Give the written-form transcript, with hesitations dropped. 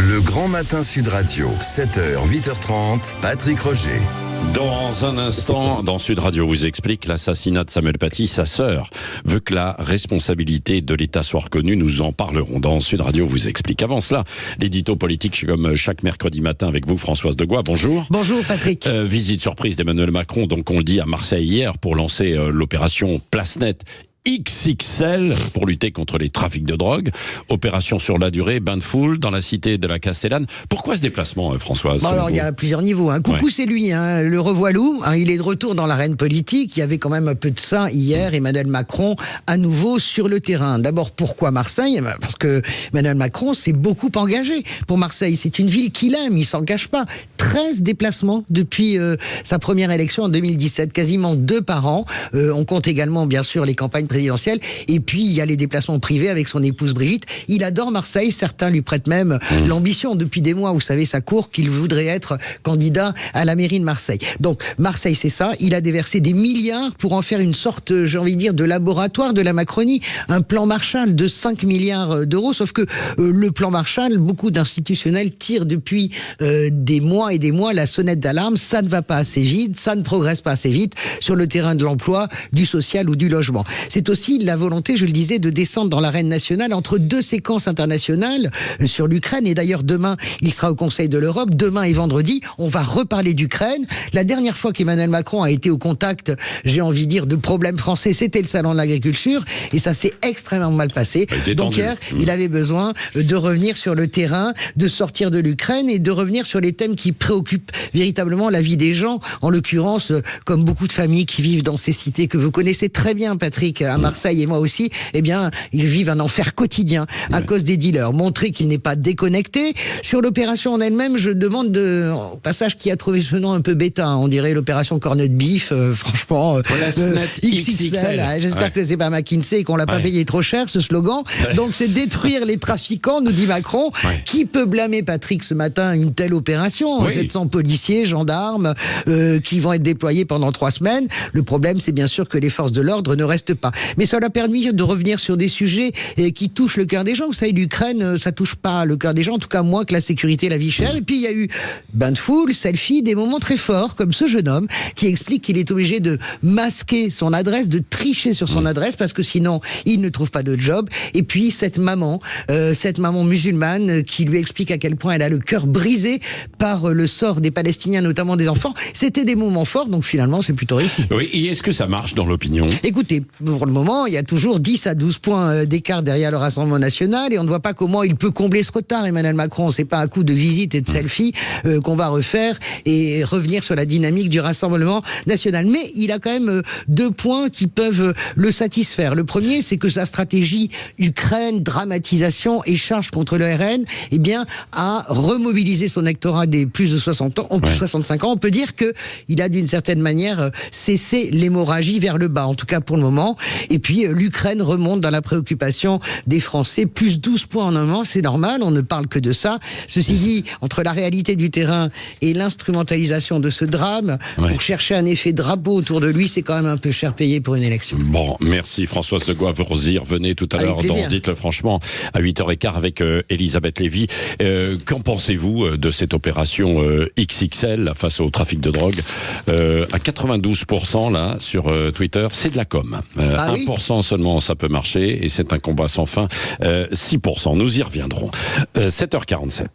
Le Grand Matin Sud Radio, 7h, 8h30, Patrick Roger. Dans un instant, dans Sud Radio vous explique l'assassinat de Samuel Paty. Sa sœur veut que la responsabilité de l'État soit reconnue. Nous en parlerons dans Sud Radio vous explique. Avant cela, l'édito politique comme chaque mercredi matin avec vous, Françoise Degois. Bonjour. Bonjour Patrick. Visite surprise d'Emmanuel Macron, donc on le dit, à Marseille hier pour lancer l'opération Place Nette XXL pour lutter contre les trafics de drogue. Opération sur la durée, bain de foule dans la cité de la Castellane. Pourquoi ce déplacement, Françoise? Alors, il y a plusieurs niveaux. Coucou, c'est lui, le revoilou. Il est de retour dans l'arène politique. Il y avait quand même un peu de ça hier. Emmanuel Macron, à nouveau sur le terrain. D'abord, pourquoi Marseille? Parce que Emmanuel Macron s'est beaucoup engagé pour Marseille. C'est une ville qu'il aime, il s'en cache pas. 13 déplacements depuis sa première élection en 2017, quasiment 2 par an. On compte également, bien sûr, les campagnes présidentielle. Et puis, il y a les déplacements privés avec son épouse Brigitte. Il adore Marseille. Certains lui prêtent même l'ambition depuis des mois. Vous savez, sa cour, qu'il voudrait être candidat à la mairie de Marseille. Donc, Marseille, c'est ça. Il a déversé des milliards pour en faire une sorte, j'ai envie de dire, de laboratoire de la Macronie. Un plan Marshall de 5 milliards d'euros. Sauf que le plan Marshall, beaucoup d'institutionnels tirent depuis des mois et des mois la sonnette d'alarme. Ça ne va pas assez vite. Ça ne progresse pas assez vite sur le terrain de l'emploi, du social ou du logement. C'est aussi la volonté, je le disais, de descendre dans l'arène nationale entre 2 séquences internationales sur l'Ukraine. Et d'ailleurs, demain, il sera au Conseil de l'Europe. Demain et vendredi, on va reparler d'Ukraine. La dernière fois qu'Emmanuel Macron a été au contact, j'ai envie de dire, de problèmes français, c'était le salon de l'agriculture. Et ça s'est extrêmement mal passé. Donc hier, il avait besoin de revenir sur le terrain, de sortir de l'Ukraine et de revenir sur les thèmes qui préoccupent véritablement la vie des gens. En l'occurrence, comme beaucoup de familles qui vivent dans ces cités que vous connaissez très bien, Patrick, à Marseille et moi aussi, eh bien, ils vivent un enfer quotidien à cause des dealers. Montrer qu'il n'est pas déconnecté. Sur l'opération en elle-même, je demande au passage qui a trouvé ce nom un peu bêta. On dirait l'opération cornet de bif, franchement. XXL. J'espère que c'est pas McKinsey et qu'on l'a pas payé trop cher, ce slogan. Donc, c'est détruire les trafiquants, nous dit Macron. Qui peut blâmer, Patrick, ce matin, une telle opération? 700 policiers, gendarmes, qui vont être déployés pendant 3 semaines. Le problème, c'est bien sûr que les forces de l'ordre ne restent pas. Mais ça l'a permis de revenir sur des sujets qui touchent le cœur des gens. Vous savez, l'Ukraine, ça touche pas le cœur des gens, en tout cas moins que la sécurité et la vie chère. Et puis il y a eu bain de foule, selfie, des moments très forts, comme ce jeune homme qui explique qu'il est obligé de masquer son adresse, de tricher sur son adresse, parce que sinon, il ne trouve pas de job. Et puis cette maman musulmane qui lui explique à quel point elle a le cœur brisé par le sort des Palestiniens, notamment des enfants. C'était des moments forts, donc finalement, c'est plutôt réussi. Oui, et est-ce que ça marche dans l'opinion? Écoutez, pour le moment, il y a toujours 10 à 12 points d'écart derrière le Rassemblement national et on ne voit pas comment il peut combler ce retard, Emmanuel Macron. C'est pas un coup de visite et de selfie qu'on va refaire et revenir sur la dynamique du Rassemblement national. Mais il a quand même 2 points qui peuvent le satisfaire. Le premier, c'est que sa stratégie Ukraine, dramatisation et charge contre le RN, eh bien, a remobilisé son électorat des plus de 60 ans, plus de 65 ans. On peut dire que il a d'une certaine manière cessé l'hémorragie vers le bas, en tout cas pour le moment. Et puis l'Ukraine remonte dans la préoccupation des Français, plus 12 points en un an, c'est normal, on ne parle que de ça. Ceci dit, entre la réalité du terrain et l'instrumentalisation de ce drame, pour chercher un effet drapeau autour de lui, c'est quand même un peu cher payé pour une élection. Bon, merci Françoise Degois, vous y revenez tout à l'heure dans Dites-le franchement, à 8h15 avec Elisabeth Lévy. Qu'en pensez-vous de cette opération XXL face au trafic de drogue? À 92% là, sur Twitter, c'est de la com. 1% seulement ça peut marcher et c'est un combat sans fin. 6%, nous y reviendrons. 7h47.